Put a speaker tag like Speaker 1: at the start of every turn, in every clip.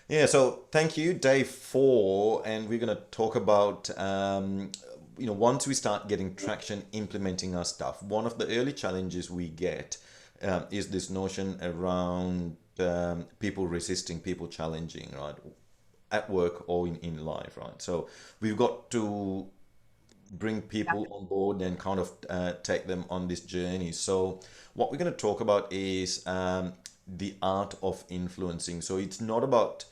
Speaker 1: Yeah, so thank you, day four, and we're going to talk about, once we start getting traction implementing our stuff, one of the early challenges we get is this notion around people resisting, people challenging, right? At work or in life, right? So we've got to bring people on board and kind of take them on this journey. So what we're going to talk about is the art of influencing. So it's not about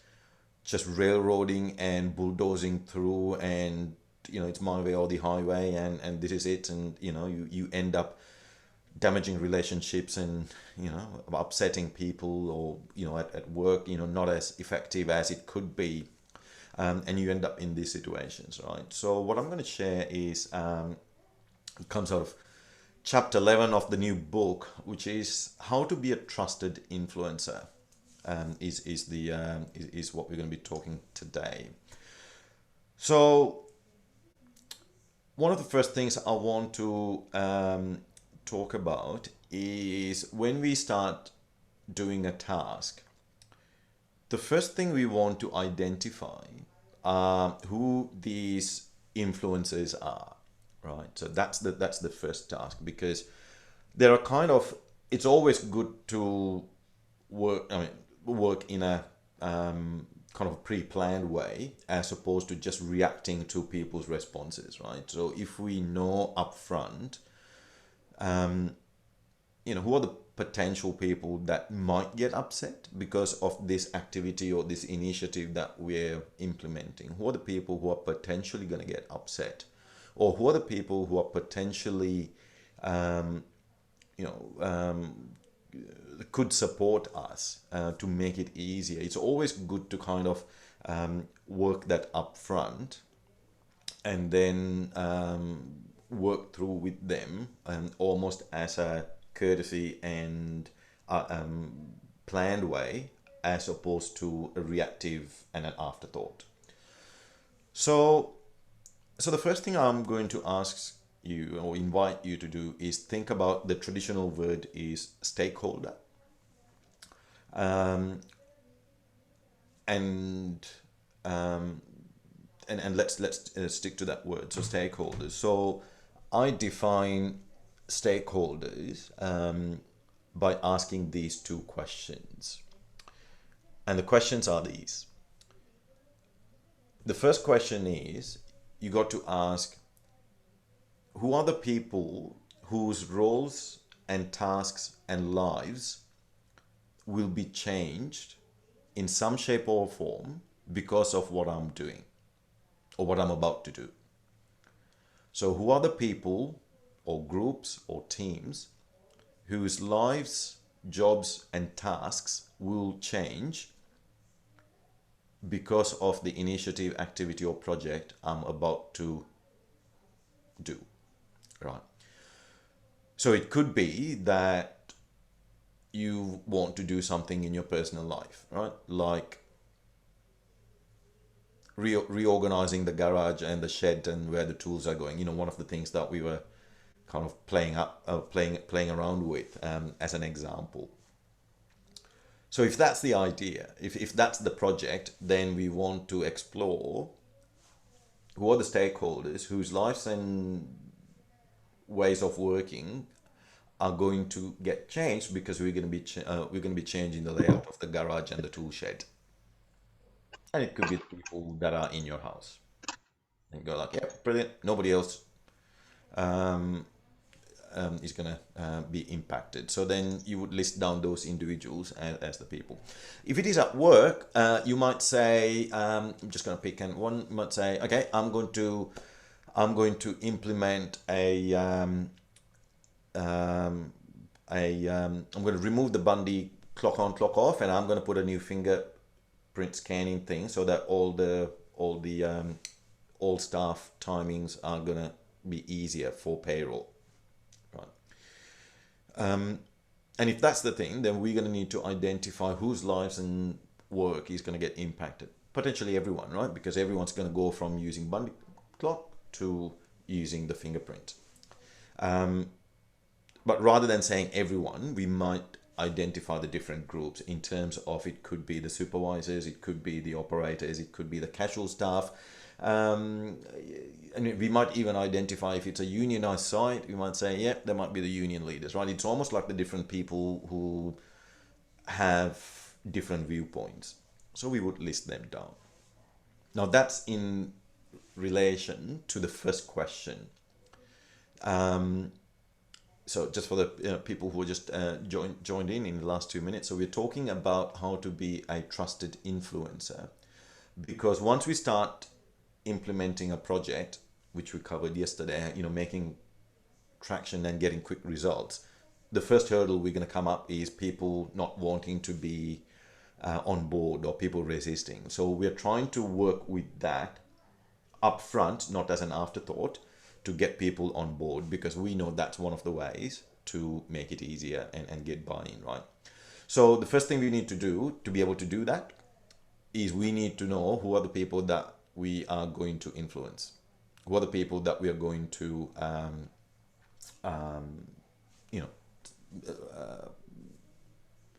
Speaker 1: just railroading and bulldozing through and it's my way or the highway and this is it, and you end up damaging relationships and upsetting people, or at work not as effective as it could be, and you end up in these situations, right? So what I'm going to share is it comes out of chapter 11 of the new book, which is how to be a trusted influencer. Is what we're going to be talking today. So one of the first things I want to talk about is when we start doing a task, the first thing we want to identify who these influencers are, right? So that's the first task, because there are kind of, it's always good to work in a kind of pre-planned way as opposed to just reacting to people's responses, right? So if we know upfront, who are the potential people that might get upset because of this activity or this initiative that we're implementing, who are the people who are potentially going to get upset, or who are the people who are potentially you know could support us to make it easier. It's always good to kind of work that up front and then work through with them, almost as a courtesy and planned way, as opposed to a reactive and an afterthought. So, so the first thing I'm going to ask you or invite you to do is think about the traditional word is stakeholder. Um, and and let's stick to that word. So stakeholders. So I define stakeholders by asking these two questions, and the questions are these. The first question is, you got to ask, who are the people whose roles and tasks and lives will be changed in some shape or form because of what I'm doing or what I'm about to do. So, who are the people or groups or teams whose lives, jobs, and tasks will change because of the initiative, activity, or project I'm about to do, right? So, it could be that you want to do something in your personal life, right? Like reorganizing the garage and the shed and where the tools are going. One of the things that we were kind of playing around with as an example. So if that's the idea, if that's the project, then we want to explore who are the stakeholders whose lives and ways of working are going to get changed because we're going to be changing the layout of the garage and the tool shed. And it could be the people that are in your house. And you go like, yeah, brilliant. Nobody else um, is going to be impacted. So then you would list down those individuals as the people. If it is at work, you might say, I'm just going to pick and one might say, okay, I'm going to implement I'm going to remove the Bundy clock on, clock off, and I'm going to put a new fingerprint scanning thing so that all staff timings are going to be easier for payroll, right? And if that's the thing, then we're going to need to identify whose lives and work is going to get impacted. Potentially everyone, right? Because everyone's going to go from using Bundy clock to using the fingerprint. But rather than saying everyone, we might identify the different groups in terms of, it could be the supervisors, it could be the operators, it could be the casual staff. And we might even identify, if it's a unionized site, we might say, yeah, there might be the union leaders, right? It's almost like the different people who have different viewpoints. So we would list them down. Now that's in relation to the first question. So just for the people who just joined in the last 2 minutes, so we're talking about how to be a trusted influencer, because once we start implementing a project, which we covered yesterday, making traction and getting quick results, the first hurdle we're going to come up is people not wanting to be on board, or people resisting. So we're trying to work with that up front, not as an afterthought, to get people on board, because we know that's one of the ways to make it easier and get buy-in, right? So the first thing we need to do to be able to do that is we need to know who are the people that we are going to influence, who are the people that we are going to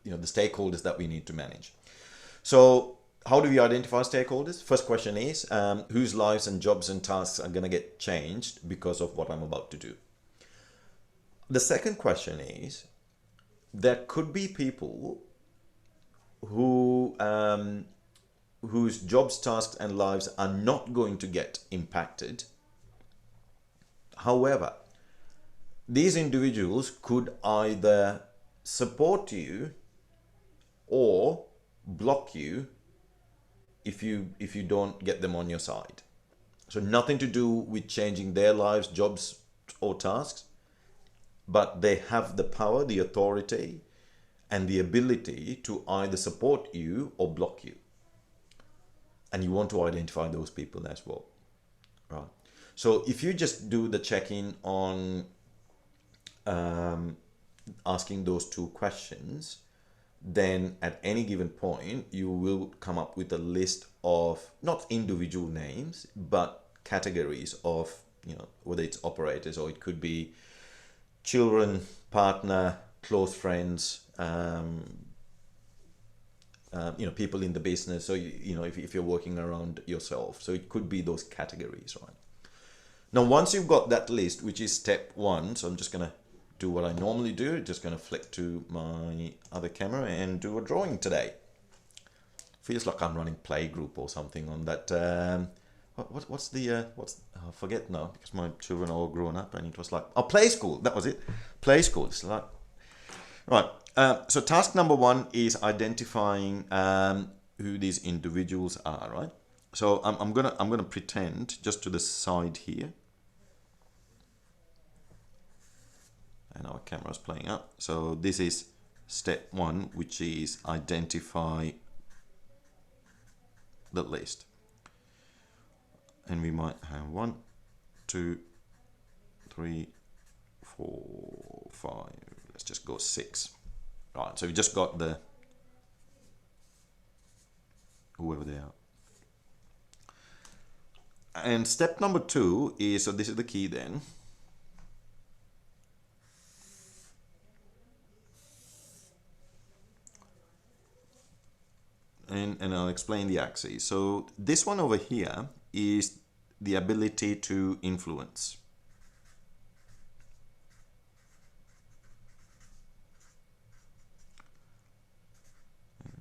Speaker 1: the stakeholders that we need to manage. So how do we identify stakeholders? First question is, whose lives and jobs and tasks are going to get changed because of what I'm about to do? The second question is, there could be people who whose jobs, tasks and lives are not going to get impacted. However, these individuals could either support you or block you if you don't get them on your side. So nothing to do with changing their lives, jobs or tasks, but they have the power, the authority and the ability to either support you or block you. And you want to identify those people as well, right? So if you just do the check-in on asking those two questions, then at any given point you will come up with a list of not individual names but categories of, whether it's operators or it could be children, partner, close friends, people in the business. So if you're working around yourself, so it could be those categories, right? Now once you've got that list, which is step one, so I'm just gonna do what I normally do, just gonna flick to my other camera and do a drawing today. Feels like I'm running playgroup or something on that. I forget now, because my children are all grown up, and it was like, play school, that was it, play school. It's like, right. So task number one is identifying who these individuals are, right? So I'm gonna pretend just to the side here, and our camera's playing up. So this is step one, which is identify the list. And we might have 1, 2, 3, 4, 5. Let's just go 6. Right, so we just got the whoever they are. And step number two is, so this is the key then. And I'll explain the axes. So this one over here is the ability to influence.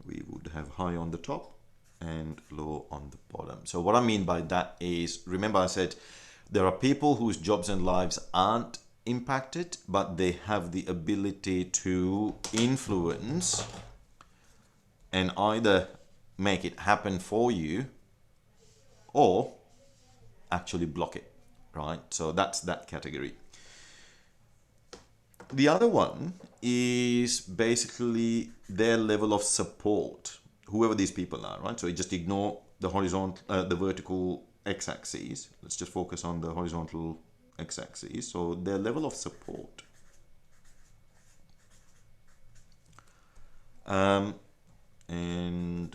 Speaker 1: We would have high on the top and low on the bottom. So what I mean by that is, remember I said there are people whose jobs and lives aren't impacted, but they have the ability to influence and either make it happen for you or actually block it, right? So that's that category. The other one is basically their level of support, whoever these people are, right? So you just ignore the horizontal, the vertical x-axis. Let's just focus on the horizontal x-axis. So their level of support. And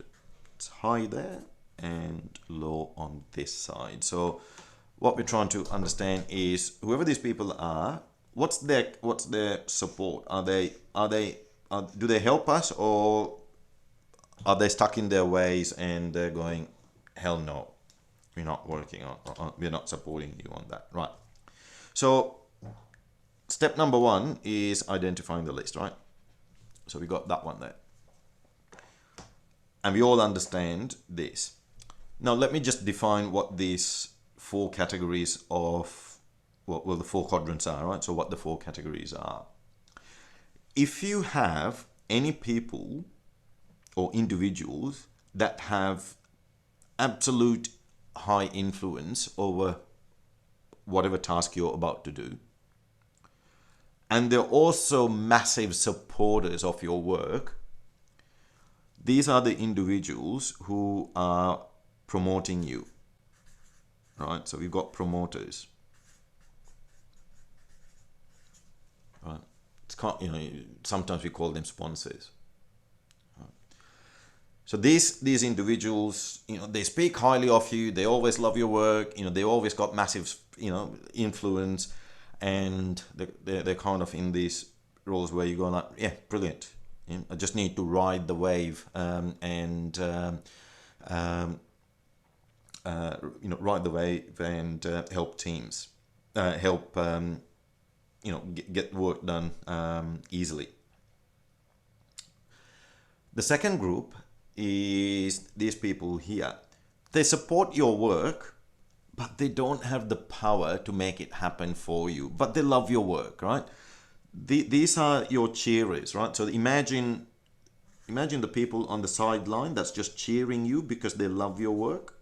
Speaker 1: it's high there and low on this side. So what we're trying to understand is whoever these people are, what's their support? Are they do they help us, or are they stuck in their ways and they're going, hell no, we're not working on we're not supporting you on that, right? So step number one is identifying the list, right? So we got that one there. And we all understand this. Now let me just define what these four categories of, well, the four quadrants are, right? So what the four categories are. If you have any people or individuals that have absolute high influence over whatever task you're about to do, and they're also massive supporters of your work, these are the individuals who are promoting you, right? So we've got promoters, right? It's sometimes we call them sponsors. So these individuals, they speak highly of you. They always love your work. They always got massive, influence, and they're kind of in these roles where you go like, yeah, brilliant. I just need to ride the wave and ride the wave and help teams, help get work done easily. The second group is these people here. They support your work, but they don't have the power to make it happen for you. But they love your work, right? These are your cheerers, right? So imagine the people on the sideline that's just cheering you because they love your work.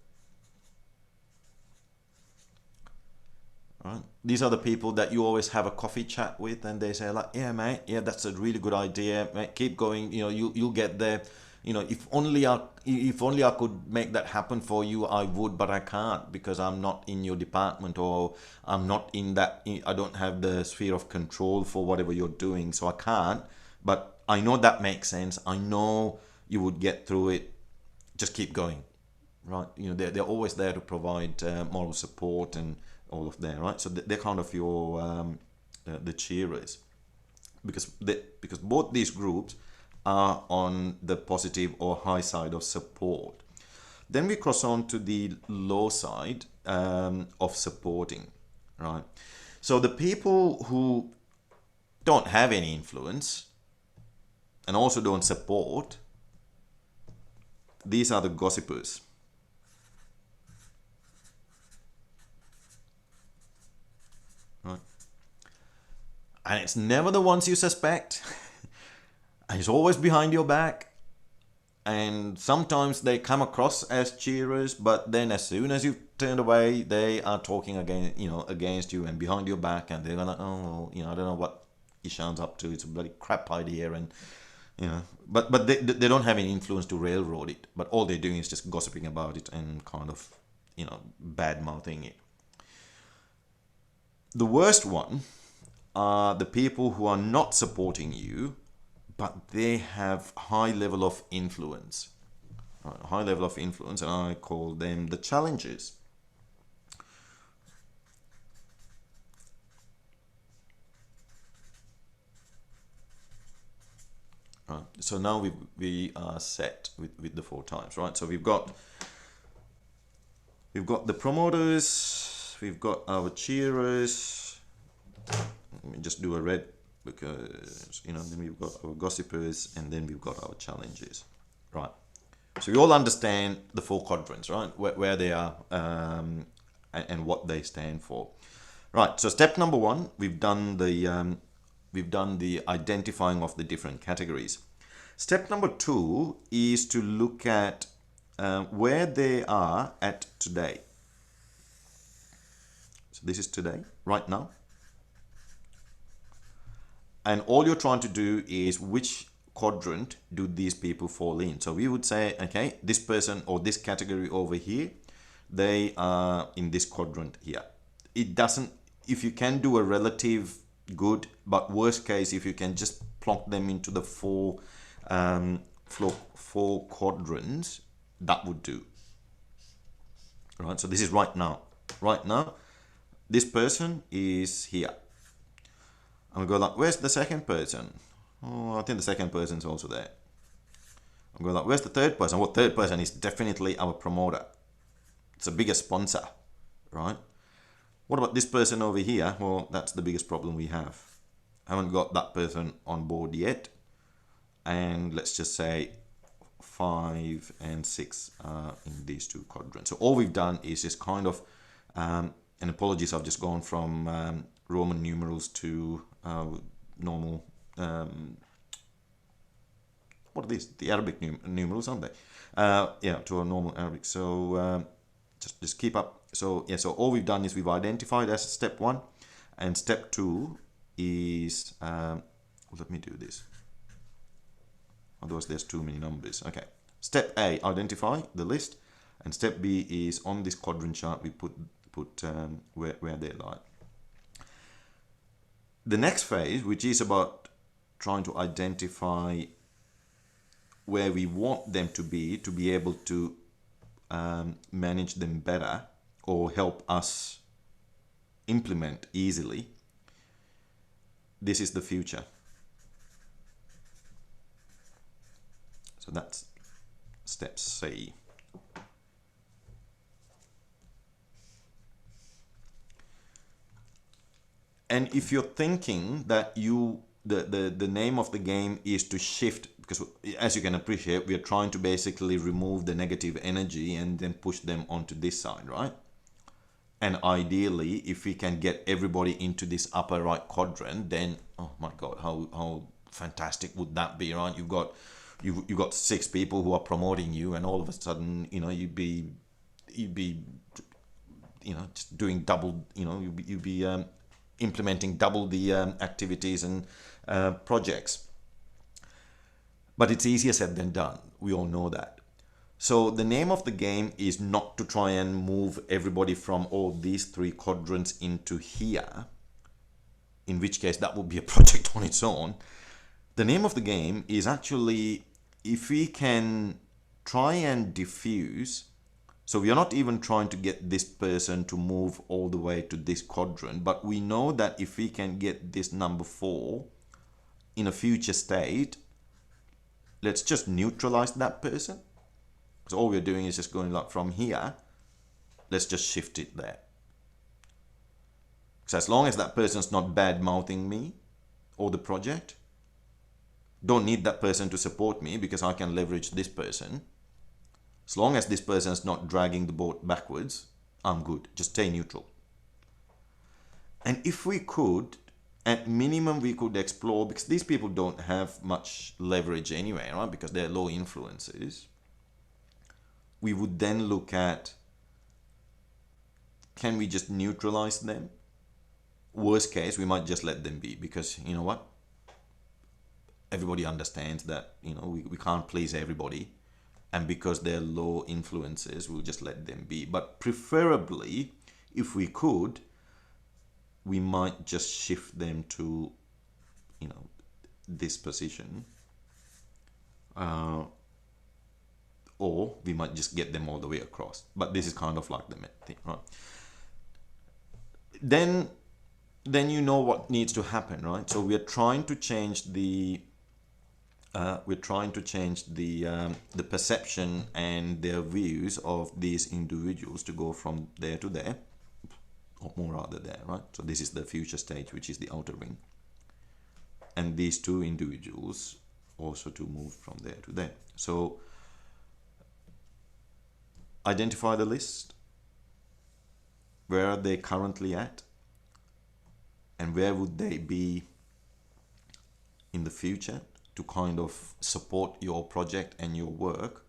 Speaker 1: Right? These are the people that you always have a coffee chat with, and they say like, yeah, mate, yeah, that's a really good idea, mate. Keep going. You'll get there. If only I could make that happen for you, I would, but I can't because I'm not in your department, or I'm not in that. I don't have the sphere of control for whatever you're doing, so I can't. But I know that makes sense. I know you would get through it. Just keep going, right? They're always there to provide moral support and all of that, right? So they're kind of your the cheerers, because both these groups are on the positive or high side of support. Then we cross on to the low side of supporting, right? So the people who don't have any influence and also don't support, these are the gossipers. Right? And it's never the ones you suspect. And it's always behind your back. And sometimes they come across as cheerers, but then as soon as you've turned away, they are talking against you and behind your back, and they're gonna, oh, I don't know what Ishan's up to. It's a bloody crap idea, and but they don't have any influence to railroad it. But all they're doing is just gossiping about it and kind of, bad mouthing it. The worst one are the people who are not supporting you, but they have high level of influence. Right, high level of influence, and I call them the challengers. Right, so now we are set with the 4 times, right? So we've got the promoters, we've got our cheerers. Let me just do a red, because then we've got our gossipers, and then we've got our challenges, right? So we all understand the 4 quadrants, right? Where they are and what they stand for, right? So step number 1, we've done the identifying of the different categories. Step number 2 is to look at where they are at today. So this is today, right now. And all you're trying to do is, which quadrant do these people fall in? So we would say, okay, this person or this category over here, they are in this quadrant here. It doesn't, if you can do a relative, good, but worst case, if you can just plonk them into the 4 quadrants, that would do. Right, so this is right now. Right now, this person is here. And we go like, where's the second person? Oh, I think the second person's also there. I'm going like, where's the third person? Well, third person is definitely our promoter. It's a bigger sponsor, right? What about this person over here? Well, that's the biggest problem we have. Haven't got that person on board yet. And let's just say 5 and 6 are in these two quadrants. So all we've done is just kind of, and apologies, I've just gone from Roman numerals to normal, what are these? The Arabic numerals, aren't they? Yeah, to a normal Arabic. So just keep up. So yeah, so all we've done is we've identified as step 1, and step 2 is, let me do this. Otherwise there's too many numbers. Okay. Step A, identify the list, and step B is on this quadrant chart we put where they lie. The next phase, which is about trying to identify where we want them to be able to manage them better or help us implement easily. This is the future. So that's step C. And if you're thinking that the name of the game is to shift, because as you can appreciate, we are trying to basically remove the negative energy and then push them onto this side, right? And ideally, if we can get everybody into this upper right quadrant, then oh my god, how fantastic would that be, right? You've got 6 people who are promoting you, and all of a sudden, you'd be just doing double, you'd be implementing double the activities and projects. But it's easier said than done. We all know that. So the name of the game is not to try and move everybody from all these 3 quadrants into here, in which case that would be a project on its own. The name of the game is actually, if we can try and diffuse. So we are not even trying to get this person to move all the way to this quadrant, but we know that if we can get this number 4 in a future state, let's just neutralize that person. So all we're doing is just going like from here, let's just shift it there. So as long as that person's not bad-mouthing me or the project, don't need that person to support me because I can leverage this person. As long as this person's not dragging the boat backwards, I'm good. Just stay neutral. And if we could, at minimum, we could explore, because these people don't have much leverage anyway, right? Because they're low influences. We would then look at, can we just neutralize them? Worst case, we might just let them be, because you know what? Everybody understands that, we can't please everybody. And because they're low influences, we'll just let them be. But preferably, if we could, we might just shift them to, this position. Or we might just get them all the way across. But this is kind of like the thing, right? Then you know what needs to happen, right? So we're trying to change the the perception and their views of these individuals to go from there to there, or more rather there, right? So this is the future stage, which is the outer ring. And these 2 individuals also to move from there to there. So identify the list. Where are they currently at? And where would they be in the future to kind of support your project and your work?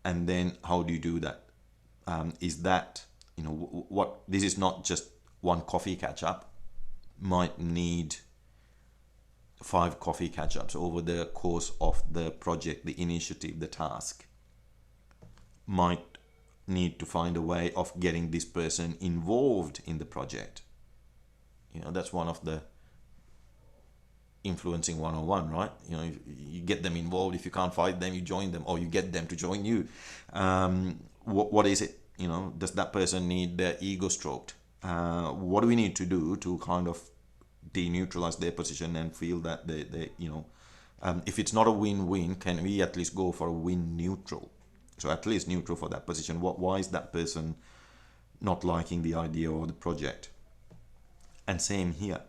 Speaker 1: And then how do you do that? Is that, what, this is not just one coffee catch up, might need 5 coffee catch ups over the course of the project, the initiative, the task. Might need to find a way of getting this person involved in the project. That's one of the influencing 101, right? You get them involved. If you can't fight them, you join them, or you get them to join you. What is it? Does that person need their ego stroked? What do we need to do to kind of deneutralize their position and feel that if it's not a win-win, can we at least go for a win neutral? So at least neutral for that position. Why is that person not liking the idea or the project? And same here.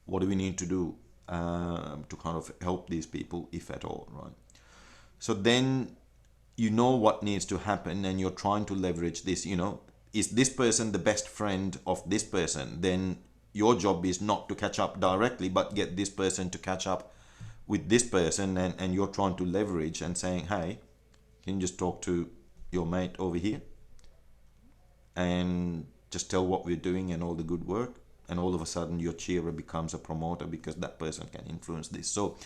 Speaker 1: What do we need to do to kind of help these people, if at all, right? So then you know what needs to happen, and you're trying to leverage this. Is this person the best friend of this person? Then your job is not to catch up directly, but get this person to catch up with this person, and you're trying to leverage and saying, hey, can you just talk to your mate over here and just tell what we're doing and all the good work? And all of a sudden your cheerer becomes a promoter because that person can influence this. So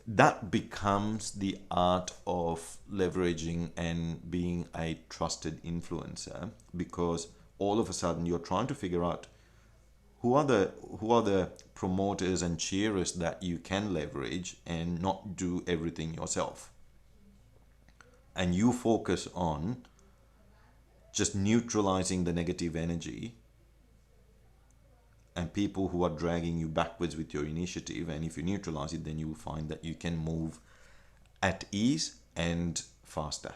Speaker 1: that becomes the art of leveraging and being a trusted influencer, because all of a sudden you're trying to figure out who are the promoters and cheerers that you can leverage and not do everything yourself. And you focus on just neutralizing the negative energy and people who are dragging you backwards with your initiative. And if you neutralize it, then you will find that you can move at ease and faster.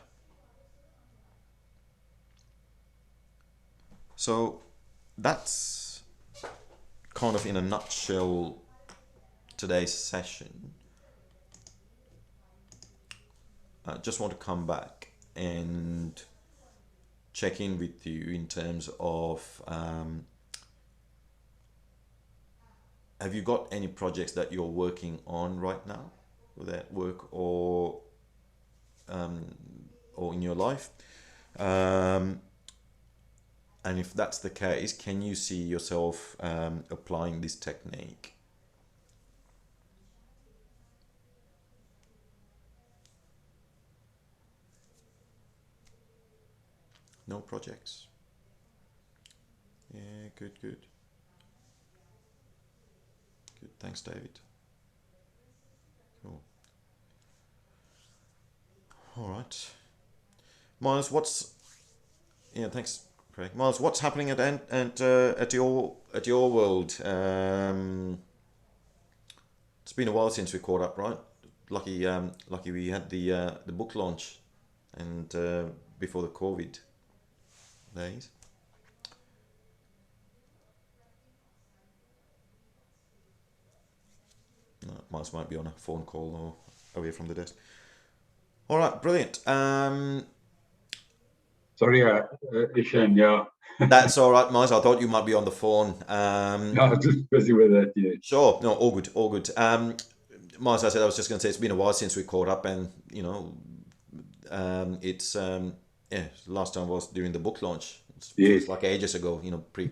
Speaker 1: So that's kind of in a nutshell today's session. I just want to come back and check in with you in terms of have you got any projects that you're working on right now, that work or in your life? And if that's the case, can you see yourself applying this technique? No projects? Yeah, good. Good, thanks, David. Cool. All right. Miles, thanks, Craig. Miles, what's happening at your world? It's been a while since we caught up, right? Lucky we had the book launch and before the COVID days. No, Miles might be on a phone call or away from the desk. All right, brilliant.
Speaker 2: Sorry, Ishan, yeah.
Speaker 1: That's all right, Miles. I thought you might be on the phone.
Speaker 2: No, I was just busy with that, yeah.
Speaker 1: Sure. No, all good, all good. Miles, I was just going to say it's been a while since we caught up, and it's yeah. Last time was during the book launch. It
Speaker 2: Yes.
Speaker 1: feels like ages ago, pre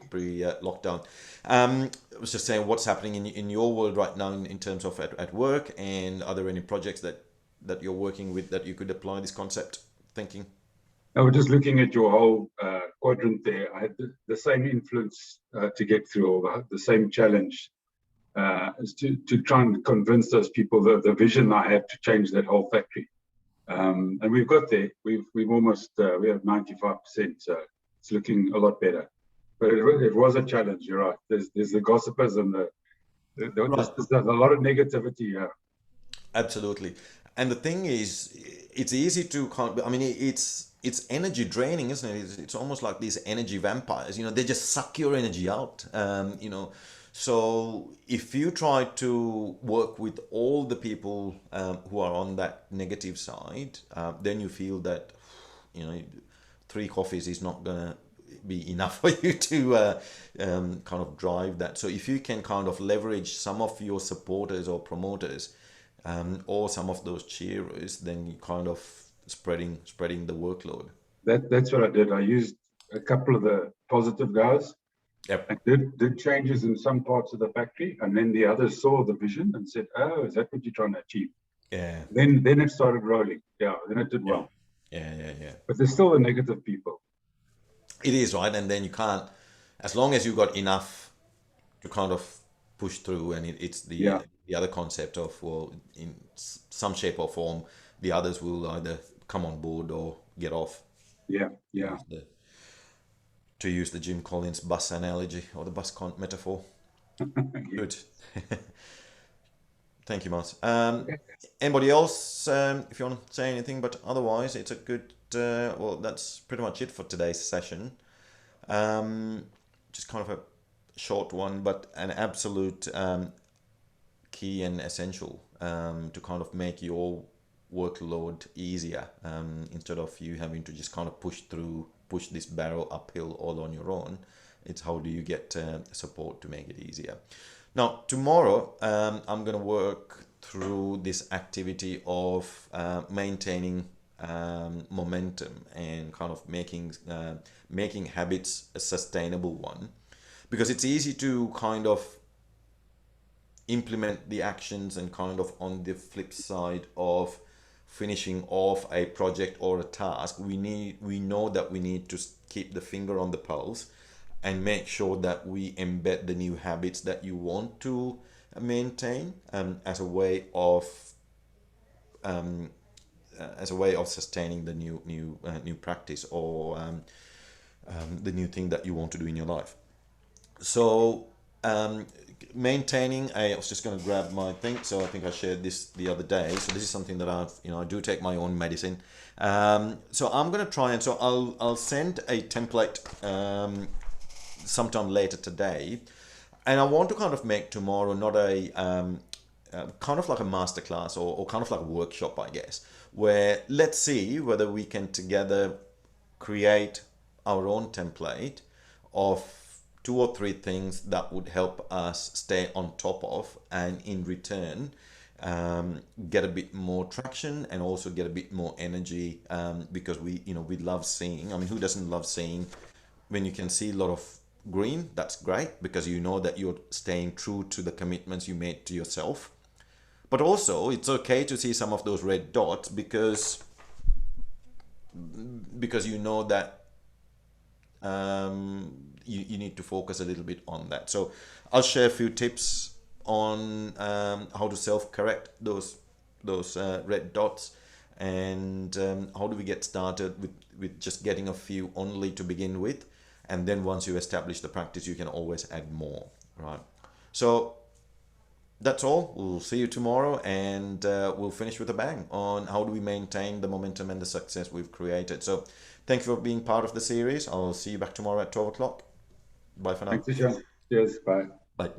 Speaker 1: lockdown. I was just saying, what's happening in your world right now in terms of at work, and are there any projects that you're working with that you could apply this concept thinking?
Speaker 2: I was just looking at your whole quadrant there. I had the same influence to get through, or the same challenge is to try and convince those people that the vision I have to change that whole factory. And we've got there. We've almost we have 95%, so it's looking a lot better. But it was a challenge. You're right. There's the gossipers and
Speaker 1: Right.
Speaker 2: there's a lot of negativity.
Speaker 1: Absolutely. And the thing is, it's easy to I mean, it's energy draining, isn't it? It's almost like these energy vampires. They just suck your energy out. So if you try to work with all the people who are on that negative side, then you feel that you know 3 coffees is not gonna be enough for you to kind of drive that. So if you can kind of leverage some of your supporters or promoters or some of those cheerers, then you kind of spreading the workload.
Speaker 2: That's what I did. I used a couple of the positive guys
Speaker 1: Yep.
Speaker 2: and did changes in some parts of the factory, and then the others saw the vision and said, "Oh, is that what you're trying to achieve?"
Speaker 1: Yeah.
Speaker 2: Then it started rolling. Yeah, then it did
Speaker 1: Yeah.
Speaker 2: well.
Speaker 1: Yeah.
Speaker 2: But there's still the negative people.
Speaker 1: It is right, and then you can't, as long as you got enough to kind of push through, and it's
Speaker 2: Yeah,
Speaker 1: the other concept of, well, in some shape or form, the others will either come on board or get off. To
Speaker 2: yeah.
Speaker 1: use the to use the Jim Collins bus analogy or the bus metaphor. Good.
Speaker 2: Yes.
Speaker 1: Thank you, Mars.
Speaker 2: Okay.
Speaker 1: Anybody else, if you want to say anything, but otherwise, it's a good, well, that's pretty much it for today's session. Um, just kind of a short one, but an absolute key and essential to kind of make your workload easier instead of you having to just kind of push this barrel uphill all on your own. It's how do you get support to make it easier. Now, tomorrow, I'm going to work through this activity of maintaining momentum and kind of making habits a sustainable one, because it's easy to kind of implement the actions and kind of on the flip side of finishing off a project or a task, we know that we need to keep the finger on the pulse and make sure that we embed the new habits that you want to maintain as a way of sustaining the new practice or the new thing that you want to do in your life. So maintaining, I was just going to grab my thing. So I think I shared this the other day. So this is something that I do take my own medicine. So I'm going to try and so I'll send a template sometime later today, and I want to kind of make tomorrow not a kind of like a masterclass or kind of like a workshop, I guess, where let's see whether we can together create our own template of two or three things that would help us stay on top of, and in return get a bit more traction and also get a bit more energy, because we love seeing, I mean, who doesn't love seeing when you can see a lot of green? That's great, because you know that you're staying true to the commitments you made to yourself. But also it's okay to see some of those red dots, because you know that you need to focus a little bit on that. So I'll share a few tips on how to self-correct those red dots, and how do we get started with just getting a few only to begin with, and then once you establish the practice, you can always add more, right? So that's all. We'll see you tomorrow, and we'll finish with a bang on how do we maintain the momentum and the success we've created. So thank you for being part of the series. I'll see you back tomorrow at 12 o'clock. Bye for now.
Speaker 2: Thanks, Ishan. Cheers. Bye.
Speaker 1: Bye.